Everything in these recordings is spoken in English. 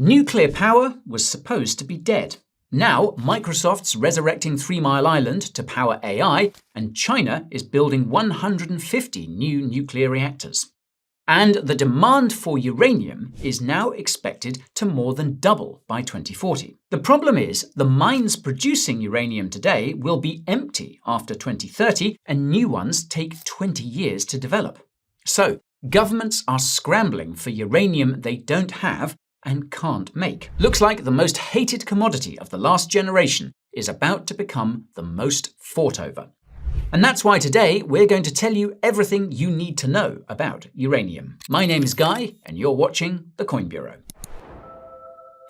Nuclear power was supposed to be dead. Now, Microsoft's resurrecting 3 Mile Island to power AI, and China is building 150 new nuclear reactors. And the demand for uranium is now expected to more than double by 2040. The problem is, the mines producing uranium today will be empty after 2030, and new ones take 20 years to develop. So, governments are scrambling for uranium they don't have and can't make. Looks like the most hated commodity of the last generation is about to become the most fought over. And that's why today we're going to tell you everything you need to know about uranium. My name is Guy, and you're watching The Coin Bureau.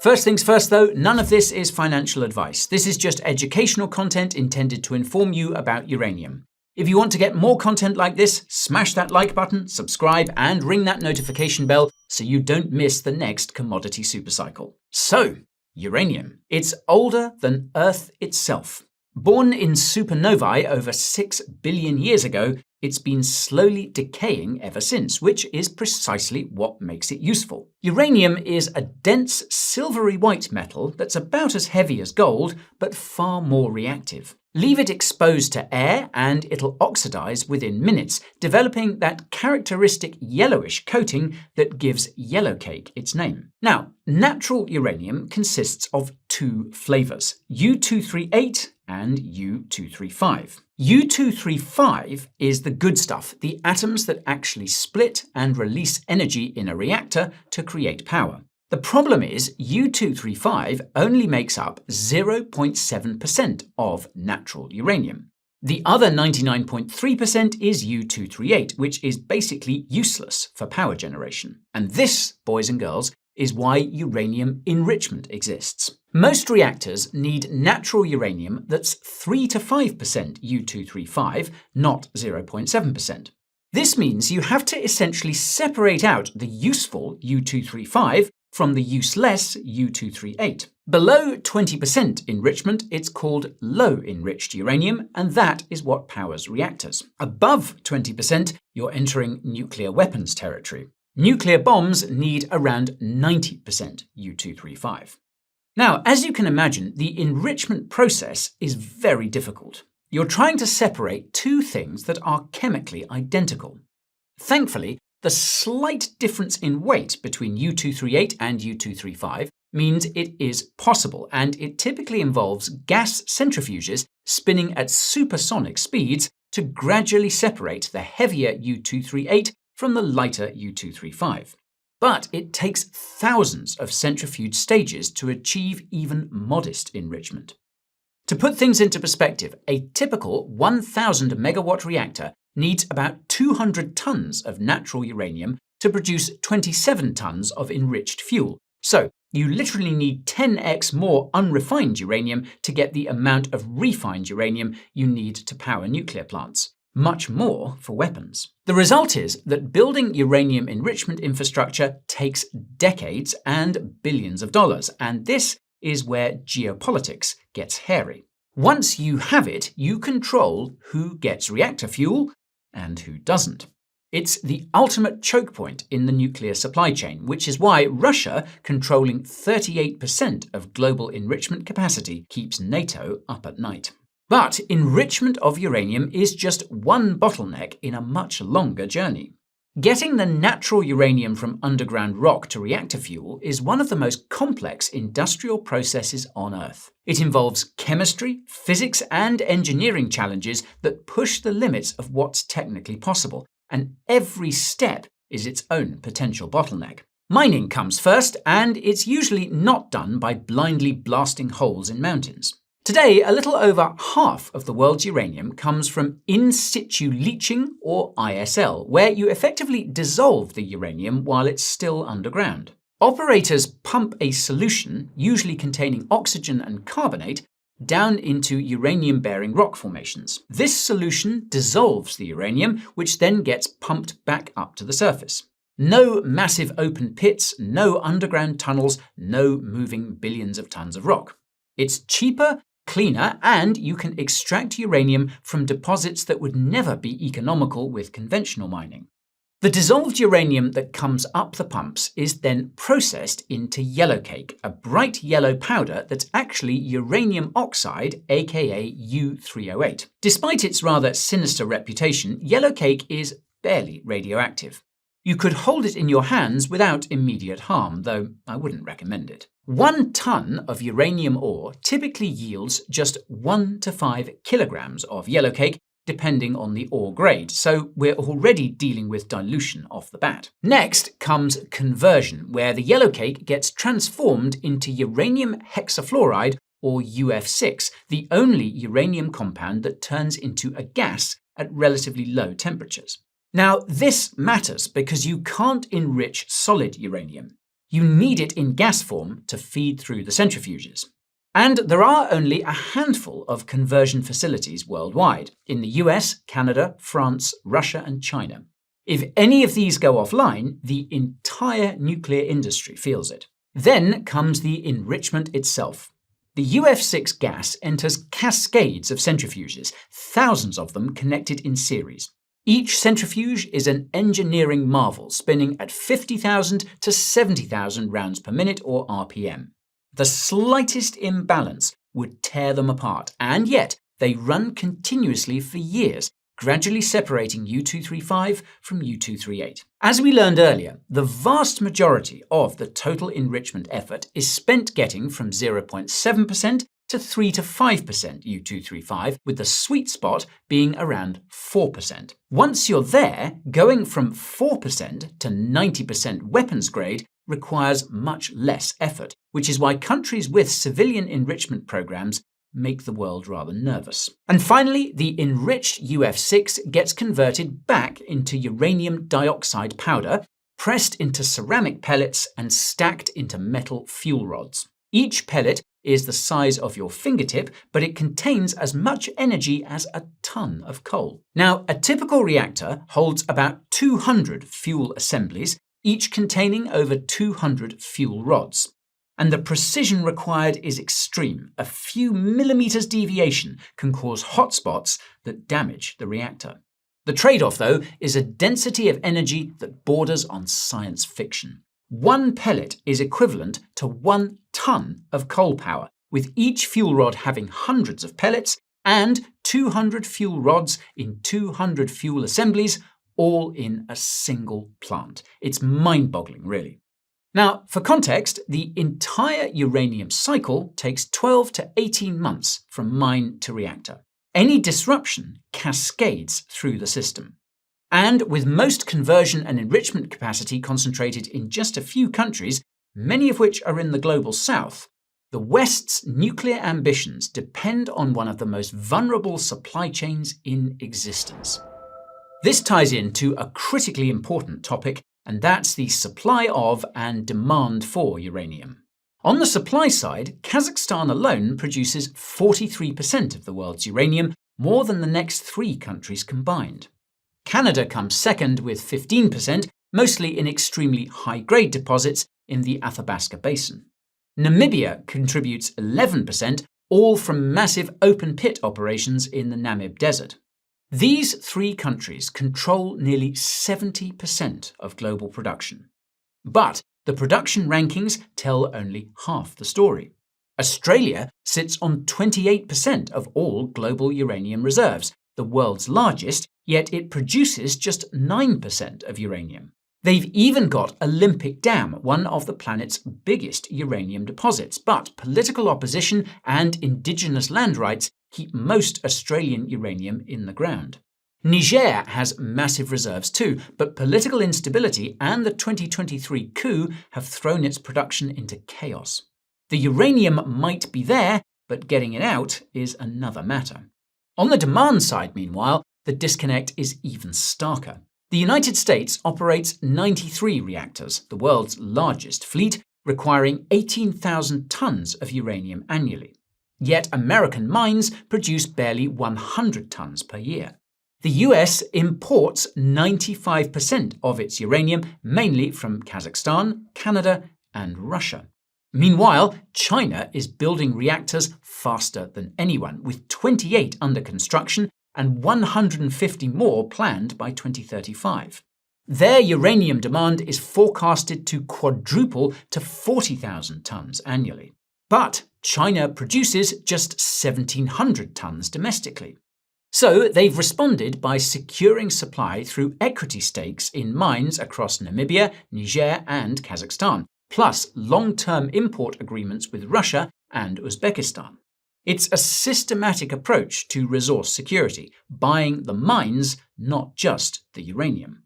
First things first though, none of this is financial advice. This is just educational content intended to inform you about uranium. If you want to get more content like this, smash that like button, subscribe, and ring that notification bell so you don't miss the next commodity supercycle. So, uranium. It's older than Earth itself. Born in supernovae over 6 billion years ago, it's been slowly decaying ever since, which is precisely what makes it useful. Uranium is a dense, silvery white metal that's about as heavy as gold, but far more reactive. Leave it exposed to air and it'll oxidize within minutes, developing that characteristic yellowish coating that gives yellowcake its name. Now, natural uranium consists of 2 flavors, U-238 and U-235. U-235 is the good stuff, the atoms that actually split and release energy in a reactor to create power. The problem is U-235 only makes up 0.7% of natural uranium. The other 99.3% is U-238, which is basically useless for power generation. And this, boys and girls, is why uranium enrichment exists. Most reactors need natural uranium that's 3 to 5% U-235, not 0.7%. This means you have to essentially separate out the useful U-235 from the useless U-238. Below 20% enrichment, it's called low-enriched uranium, and that is what powers reactors. Above 20%, you're entering nuclear weapons territory. Nuclear bombs need around 90% U-235. Now, as you can imagine, the enrichment process is very difficult. You're trying to separate 2 things that are chemically identical. Thankfully, the slight difference in weight between U-238 and U-235 means it is possible, and it typically involves gas centrifuges spinning at supersonic speeds to gradually separate the heavier U-238 from the lighter U-235. But it takes thousands of centrifuge stages to achieve even modest enrichment. To put things into perspective, a typical 1,000 megawatt reactor needs about 200 tons of natural uranium to produce 27 tons of enriched fuel. So, you literally need 10x more unrefined uranium to get the amount of refined uranium you need to power nuclear plants. Much more for weapons. The result is that building uranium enrichment infrastructure takes decades and billions of dollars, and this is where geopolitics gets hairy. Once you have it, you control who gets reactor fuel and who doesn't. It's the ultimate choke point in the nuclear supply chain, which is why Russia, controlling 38% of global enrichment capacity, keeps NATO up at night. But enrichment of uranium is just one bottleneck in a much longer journey. Getting the natural uranium from underground rock to reactor fuel is one of the most complex industrial processes on Earth. It involves chemistry, physics, and engineering challenges that push the limits of what's technically possible, and every step is its own potential bottleneck. Mining comes first, and it's usually not done by blindly blasting holes in mountains. Today, a little over half of the world's uranium comes from in situ leaching, or ISL, where you effectively dissolve the uranium while it's still underground. Operators pump a solution, usually containing oxygen and carbonate, down into uranium-bearing rock formations. This solution dissolves the uranium, which then gets pumped back up to the surface. No massive open pits, no underground tunnels, no moving billions of tons of rock. It's cheaper, cleaner, and you can extract uranium from deposits that would never be economical with conventional mining. The dissolved uranium that comes up the pumps is then processed into yellowcake, a bright yellow powder that's actually uranium oxide, aka U-308. Despite its rather sinister reputation, yellowcake is barely radioactive. You could hold it in your hands without immediate harm, though I wouldn't recommend it. 1 ton of uranium ore typically yields just 1 to 5 kilograms of yellowcake, depending on the ore grade, so we're already dealing with dilution off the bat. Next comes conversion, where the yellowcake gets transformed into uranium hexafluoride, or UF6, the only uranium compound that turns into a gas at relatively low temperatures. Now, this matters because you can't enrich solid uranium. You need it in gas form to feed through the centrifuges. And there are only a handful of conversion facilities worldwide, in the US, Canada, France, Russia, and China. If any of these go offline, the entire nuclear industry feels it. Then comes the enrichment itself. The UF6 gas enters cascades of centrifuges, thousands of them connected in series. Each centrifuge is an engineering marvel, spinning at 50,000 to 70,000 rounds per minute, or RPM. The slightest imbalance would tear them apart, and yet they run continuously for years, gradually separating U-235 from U-238. As we learned earlier, the vast majority of the total enrichment effort is spent getting from 0.7% to 3 to 5% U-235, with the sweet spot being around 4%. Once you're there, going from 4% to 90% weapons grade requires much less effort, which is why countries with civilian enrichment programs make the world rather nervous. And finally, the enriched UF6 gets converted back into uranium dioxide powder, pressed into ceramic pellets and stacked into metal fuel rods. Each pellet is the size of your fingertip, but it contains as much energy as a ton of coal. Now, a typical reactor holds about 200 fuel assemblies, each containing over 200 fuel rods. And the precision required is extreme. A few millimeters deviation can cause hotspots that damage the reactor. The trade-off, though, is a density of energy that borders on science fiction. 1 pellet is equivalent to 1 ton of coal power, with each fuel rod having hundreds of pellets and 200 fuel rods in 200 fuel assemblies, all in a single plant. It's mind-boggling, really. Now, for context, the entire uranium cycle takes 12 to 18 months from mine to reactor. Any disruption cascades through the system. And with most conversion and enrichment capacity concentrated in just a few countries, many of which are in the global south, the West's nuclear ambitions depend on one of the most vulnerable supply chains in existence. This ties into a critically important topic, and that's the supply of and demand for uranium. On the supply side, Kazakhstan alone produces 43% of the world's uranium, more than the next 3 countries combined. Canada comes second with 15%, mostly in extremely high-grade deposits in the Athabasca Basin. Namibia contributes 11%, all from massive open-pit operations in the Namib Desert. These 3 countries control nearly 70% of global production. But the production rankings tell only half the story. Australia sits on 28% of all global uranium reserves, the world's largest, yet it produces just 9% of uranium. They've even got Olympic Dam, one of the planet's biggest uranium deposits, but political opposition and indigenous land rights keep most Australian uranium in the ground. Niger has massive reserves too, but political instability and the 2023 coup have thrown its production into chaos. The uranium might be there, but getting it out is another matter. On the demand side, meanwhile, the disconnect is even starker. The United States operates 93 reactors, the world's largest fleet, requiring 18,000 tons of uranium annually. Yet American mines produce barely 100 tons per year. The US imports 95% of its uranium, mainly from Kazakhstan, Canada, and Russia. Meanwhile, China is building reactors faster than anyone, with 28 under construction and 150 more planned by 2035. Their uranium demand is forecasted to quadruple to 40,000 tonnes annually. But China produces just 1,700 tonnes domestically. So they've responded by securing supply through equity stakes in mines across Namibia, Niger, and Kazakhstan, plus long-term import agreements with Russia and Uzbekistan. It's a systematic approach to resource security, buying the mines, not just the uranium.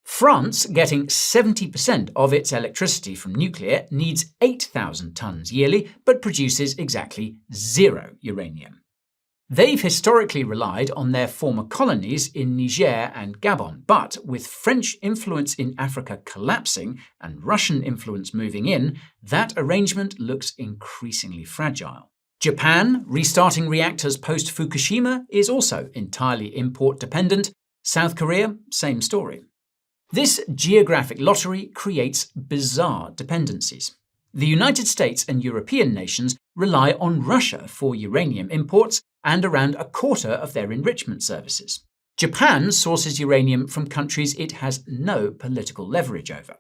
France, getting 70% of its electricity from nuclear, needs 8,000 tonnes yearly, but produces exactly 0 uranium. They've historically relied on their former colonies in Niger and Gabon, but with French influence in Africa collapsing and Russian influence moving in, that arrangement looks increasingly fragile. Japan, restarting reactors post-Fukushima, is also entirely import-dependent. South Korea, same story. This geographic lottery creates bizarre dependencies. The United States and European nations rely on Russia for uranium imports and around a quarter of their enrichment services. Japan sources uranium from countries it has no political leverage over.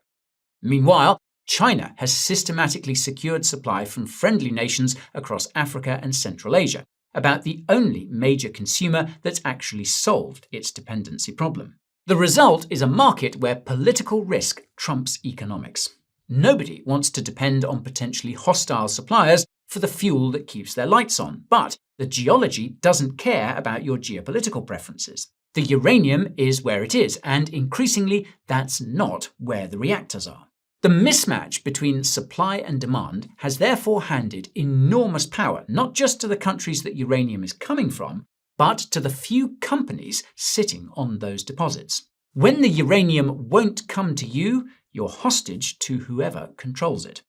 Meanwhile, China has systematically secured supply from friendly nations across Africa and Central Asia, about the only major consumer that's actually solved its dependency problem. The result is a market where political risk trumps economics. Nobody wants to depend on potentially hostile suppliers for the fuel that keeps their lights on, but the geology doesn't care about your geopolitical preferences. The uranium is where it is, and increasingly, that's not where the reactors are. The mismatch between supply and demand has therefore handed enormous power not just to the countries that uranium is coming from, but to the few companies sitting on those deposits. When the uranium won't come to you, you're hostage to whoever controls it.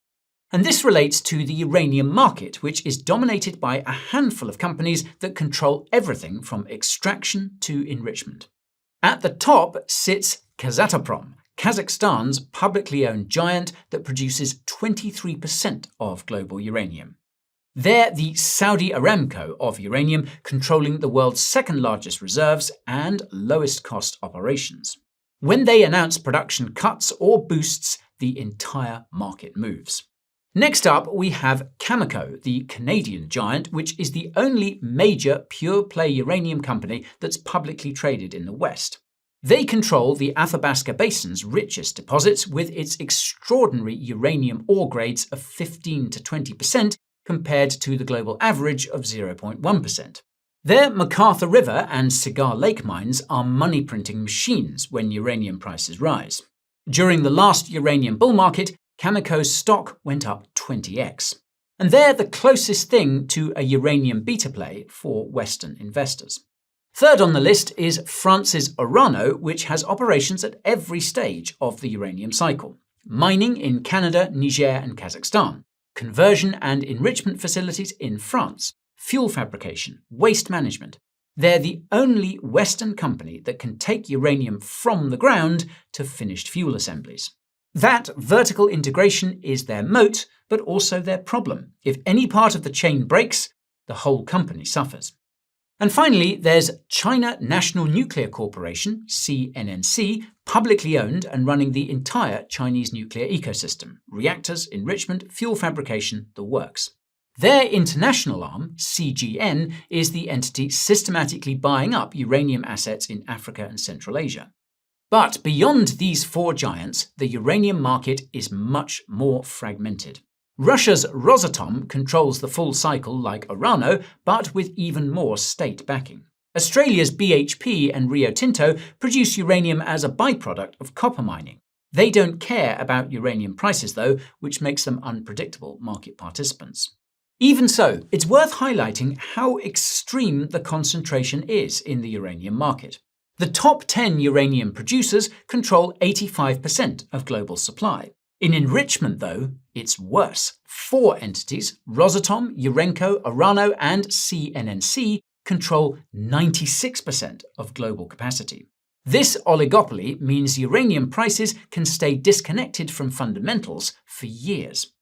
And this relates to the uranium market, which is dominated by a handful of companies that control everything from extraction to enrichment. At the top sits Kazatomprom, Kazakhstan's publicly owned giant that produces 23% of global uranium. They're the Saudi Aramco of uranium, controlling the world's second largest reserves and lowest cost operations. When they announce production cuts or boosts, the entire market moves. Next up, we have Cameco, the Canadian giant, which is the only major pure-play uranium company that's publicly traded in the West. They control the Athabasca Basin's richest deposits with its extraordinary uranium ore grades of 15 to 20% compared to the global average of 0.1%. Their McArthur River and Cigar Lake mines are money-printing machines when uranium prices rise. During the last uranium bull market, Cameco's stock went up 20x. And they're the closest thing to a uranium beta play for Western investors. Third on the list is France's Orano, which has operations at every stage of the uranium cycle. Mining in Canada, Niger, and Kazakhstan. Conversion and enrichment facilities in France. Fuel fabrication, waste management. They're the only Western company that can take uranium from the ground to finished fuel assemblies. That vertical integration is their moat, but also their problem. If any part of the chain breaks, the whole company suffers. And finally, there's China National Nuclear Corporation, CNNC, publicly owned and running the entire Chinese nuclear ecosystem. Reactors, enrichment, fuel fabrication, the works. Their international arm, CGN, is the entity systematically buying up uranium assets in Africa and Central Asia. But beyond these four giants, the uranium market is much more fragmented. Russia's Rosatom controls the full cycle like Orano, but with even more state backing. Australia's BHP and Rio Tinto produce uranium as a byproduct of copper mining. They don't care about uranium prices, though, which makes them unpredictable market participants. Even so, it's worth highlighting how extreme the concentration is in the uranium market. The top 10 uranium producers control 85% of global supply. In enrichment, though, it's worse. 4 entities, Rosatom, Urenco, Orano, and CNNC, control 96% of global capacity. This oligopoly means uranium prices can stay disconnected from fundamentals for years.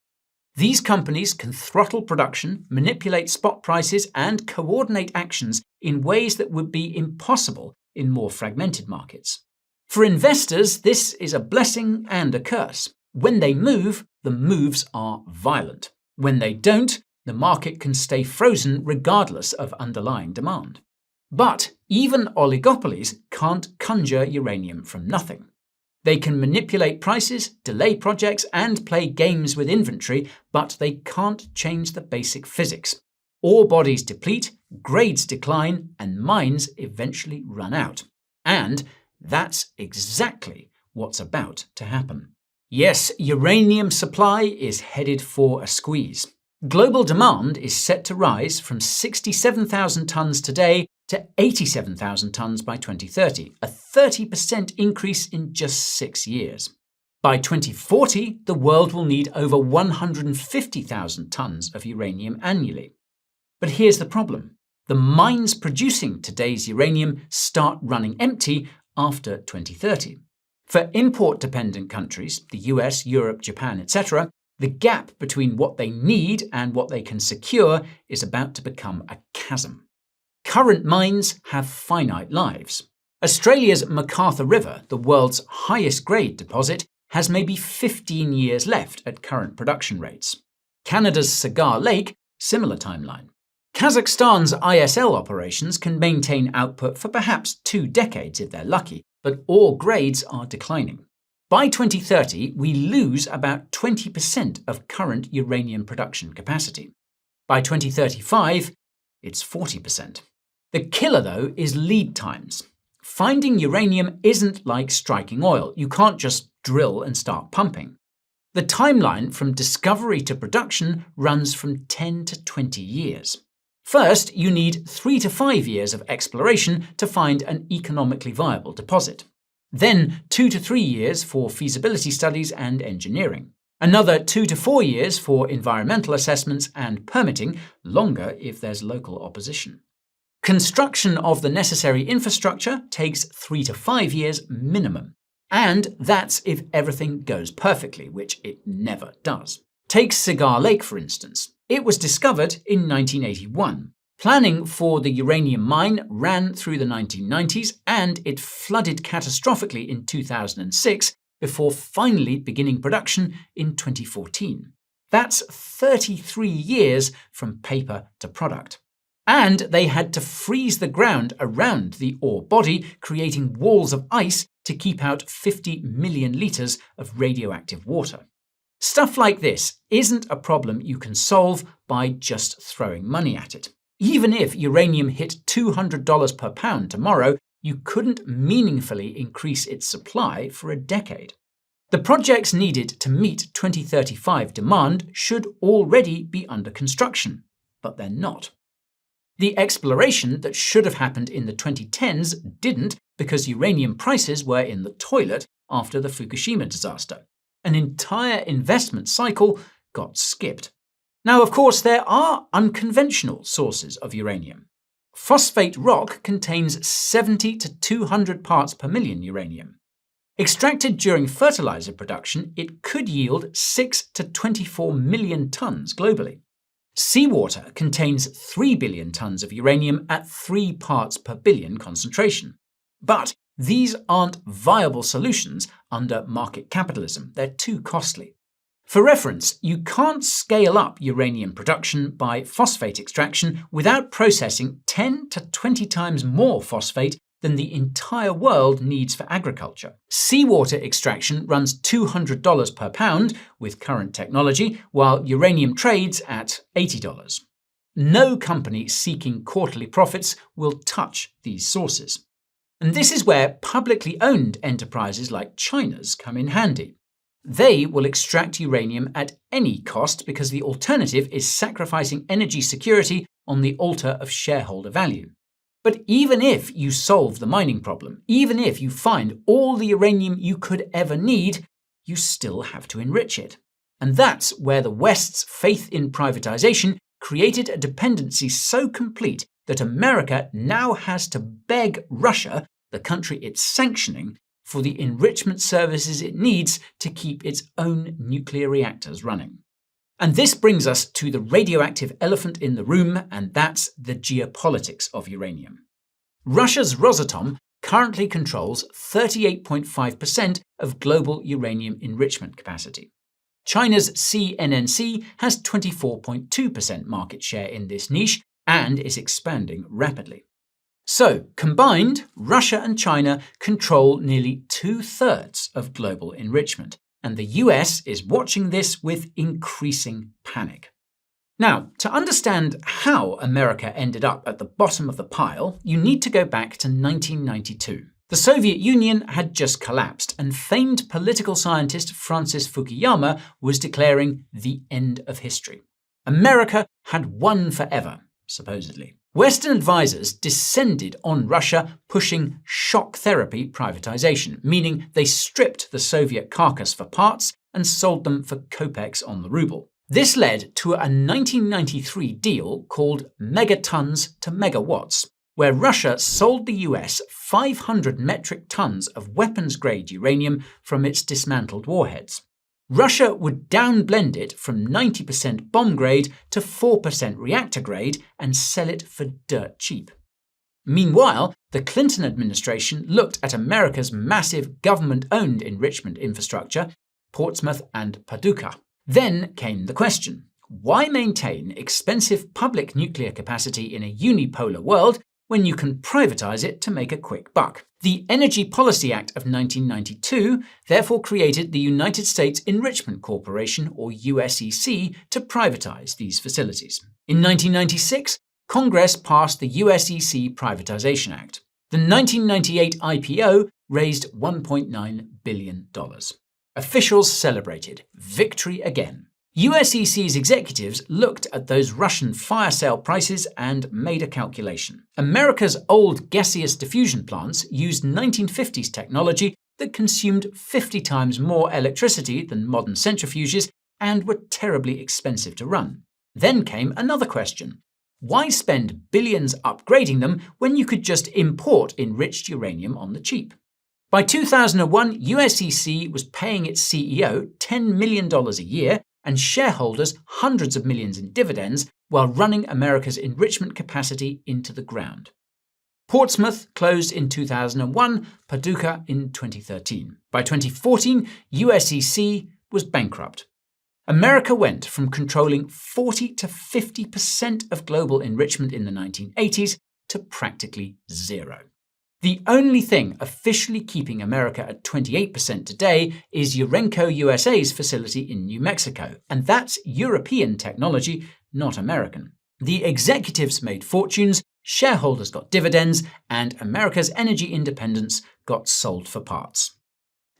These companies can throttle production, manipulate spot prices, and coordinate actions in ways that would be impossible in more fragmented markets. For investors, this is a blessing and a curse. When they move, the moves are violent. When they don't, the market can stay frozen regardless of underlying demand. But even oligopolies can't conjure uranium from nothing. They can manipulate prices, delay projects, and play games with inventory, but they can't change the basic physics. Ore bodies deplete, grades decline, and mines eventually run out. And that's exactly what's about to happen. Yes, uranium supply is headed for a squeeze. Global demand is set to rise from 67,000 tons today to 87,000 tons by 2030, a 30% increase in just 6 years. By 2040, the world will need over 150,000 tons of uranium annually. But here's the problem. The mines producing today's uranium start running empty after 2030. For import-dependent countries, the US, Europe, Japan, etc., the gap between what they need and what they can secure is about to become a chasm. Current mines have finite lives. Australia's McArthur River, the world's highest grade deposit, has maybe 15 years left at current production rates. Canada's Cigar Lake, similar timeline. Kazakhstan's ISL operations can maintain output for perhaps 2 decades if they're lucky, but ore grades are declining. By 2030, we lose about 20% of current uranium production capacity. By 2035, it's 40%. The killer, though, is lead times. Finding uranium isn't like striking oil. You can't just drill and start pumping. The timeline from discovery to production runs from 10 to 20 years. First, you need 3 to 5 years of exploration to find an economically viable deposit. Then 2 to 3 years for feasibility studies and engineering. Another 2 to 4 years for environmental assessments and permitting, longer if there's local opposition. Construction of the necessary infrastructure takes 3 to 5 years minimum. And that's if everything goes perfectly, which it never does. Take Cigar Lake, for instance. It was discovered in 1981. Planning for the uranium mine ran through the 1990s, and it flooded catastrophically in 2006 before finally beginning production in 2014. That's 33 years from paper to product. And they had to freeze the ground around the ore body, creating walls of ice to keep out 50 million litres of radioactive water. Stuff like this isn't a problem you can solve by just throwing money at it. Even if uranium hit $200 per pound tomorrow, you couldn't meaningfully increase its supply for a decade. The projects needed to meet 2035 demand should already be under construction, but they're not. The exploration that should have happened in the 2010s didn't because uranium prices were in the toilet after the Fukushima disaster. An entire investment cycle got skipped. Now, of course, there are unconventional sources of uranium. Phosphate rock contains 70 to 200 parts per million uranium. Extracted during fertilizer production, it could yield 6 to 24 million tons globally. Seawater contains 3 billion tons of uranium at 3 parts per billion concentration. But these aren't viable solutions under market capitalism. They're too costly. For reference, you can't scale up uranium production by phosphate extraction without processing 10 to 20 times more phosphate than the entire world needs for agriculture. Seawater extraction runs $200 per pound with current technology, while uranium trades at $80. No company seeking quarterly profits will touch these sources. And this is where publicly owned enterprises like China's come in handy. They will extract uranium at any cost because the alternative is sacrificing energy security on the altar of shareholder value. But even if you solve the mining problem, even if you find all the uranium you could ever need, you still have to enrich it. And that's where the West's faith in privatization created a dependency so complete that America now has to beg Russia, the country it's sanctioning, for the enrichment services it needs to keep its own nuclear reactors running. And this brings us to the radioactive elephant in the room, and that's the geopolitics of uranium. Russia's Rosatom currently controls 38.5% of global uranium enrichment capacity. China's CNNC has 24.2% market share in this niche and is expanding rapidly. So, combined, Russia and China control nearly 2/3 of global enrichment, and the US is watching this with increasing panic. Now, to understand how America ended up at the bottom of the pile, you need to go back to 1992. The Soviet Union had just collapsed, and famed political scientist Francis Fukuyama was declaring the end of history. America had won forever, supposedly. Western advisors descended on Russia, pushing shock therapy privatization, meaning they stripped the Soviet carcass for parts and sold them for kopecks on the ruble. This led to a 1993 deal called megatons to megawatts, where Russia sold the US 500 metric tons of weapons-grade uranium from its dismantled warheads. Russia would downblend it from 90% bomb grade to 4% reactor grade and sell it for dirt cheap. Meanwhile, the Clinton administration looked at America's massive government-owned enrichment infrastructure, Portsmouth and Paducah. Then came the question: why maintain expensive public nuclear capacity in a unipolar world when you can privatize it to make a quick buck? The Energy Policy Act of 1992 therefore created the United States Enrichment Corporation, or USEC, to privatize these facilities. In 1996, Congress passed the USEC Privatization Act. The 1998 IPO raised $1.9 billion. Officials celebrated victory again. USEC's executives looked at those Russian fire sale prices and made a calculation. America's old gaseous diffusion plants used 1950s technology that consumed 50 times more electricity than modern centrifuges and were terribly expensive to run. Then came another question: why spend billions upgrading them when you could just import enriched uranium on the cheap? By 2001, USEC was paying its CEO $10 million a year and shareholders hundreds of millions in dividends while running America's enrichment capacity into the ground. Portsmouth closed in 2001, Paducah in 2013. By 2014, USEC was bankrupt. America went from controlling 40 to 50% of global enrichment in the 1980s to practically zero. The only thing officially keeping America at 28% today is Urenco USA's facility in New Mexico, and that's European technology, not American. The executives made fortunes, shareholders got dividends, and America's energy independence got sold for parts.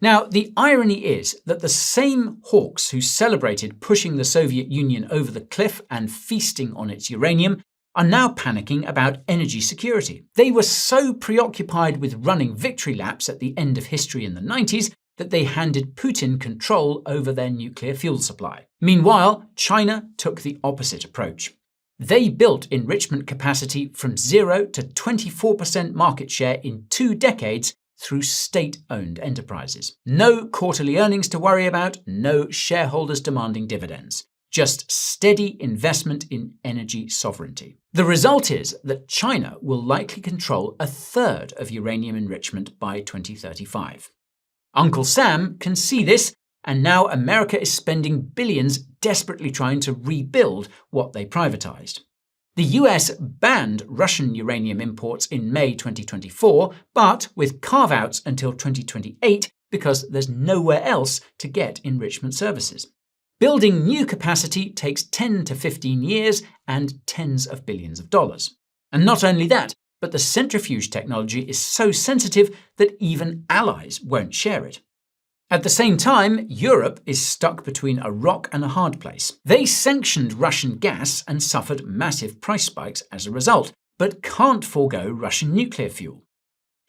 Now, the irony is that the same hawks who celebrated pushing the Soviet Union over the cliff and feasting on its uranium are now panicking about energy security. They were so preoccupied with running victory laps at the end of history in the 90s that they handed Putin control over their nuclear fuel supply. Meanwhile, China took the opposite approach. They built enrichment capacity from 0 to 24% market share in 2 decades through state-owned enterprises. No quarterly earnings to worry about, no shareholders demanding dividends. Just steady investment in energy sovereignty. The result is that China will likely control 1/3 of uranium enrichment by 2035. Uncle Sam can see this, and now America is spending billions desperately trying to rebuild what they privatized. The US banned Russian uranium imports in May 2024, but with carve-outs until 2028 because there's nowhere else to get enrichment services. Building new capacity takes 10 to 15 years and tens of billions of dollars. And not only that, but the centrifuge technology is so sensitive that even allies won't share it. At the same time, Europe is stuck between a rock and a hard place. They sanctioned Russian gas and suffered massive price spikes as a result, but can't forego Russian nuclear fuel.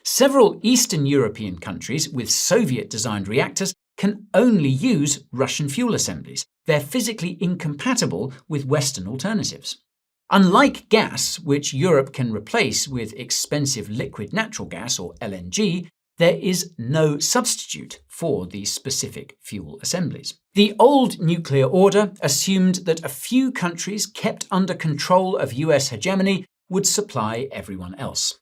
Several Eastern European countries with Soviet-designed reactors can only use Russian fuel assemblies. They're physically incompatible with Western alternatives. Unlike gas, which Europe can replace with expensive liquid natural gas or LNG, there is no substitute for these specific fuel assemblies. The old nuclear order assumed that a few countries kept under control of US hegemony would supply everyone else.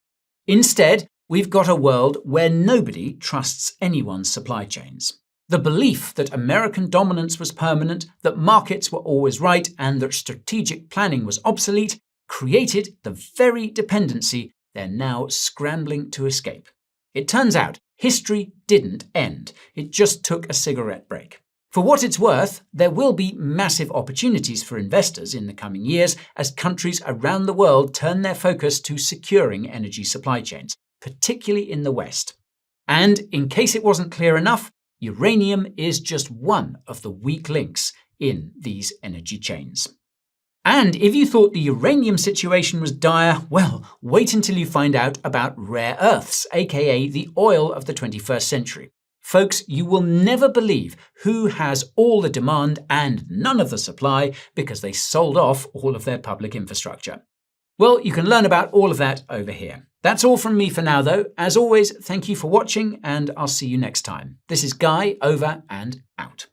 Instead, we've got a world where nobody trusts anyone's supply chains. The belief that American dominance was permanent, that markets were always right, and that strategic planning was obsolete created the very dependency they're now scrambling to escape. It turns out history didn't end. It just took a cigarette break. For what it's worth, there will be massive opportunities for investors in the coming years as countries around the world turn their focus to securing energy supply chains, particularly in the West. And in case it wasn't clear enough, uranium is just one of the weak links in these energy chains. And if you thought the uranium situation was dire, well, wait until you find out about rare earths, aka the oil of the 21st century. Folks, you will never believe who has all the demand and none of the supply because they sold off all of their public infrastructure. Well, you can learn about all of that over here. That's all from me for now, though. As always, thank you for watching, and I'll see you next time. This is Guy, over and out.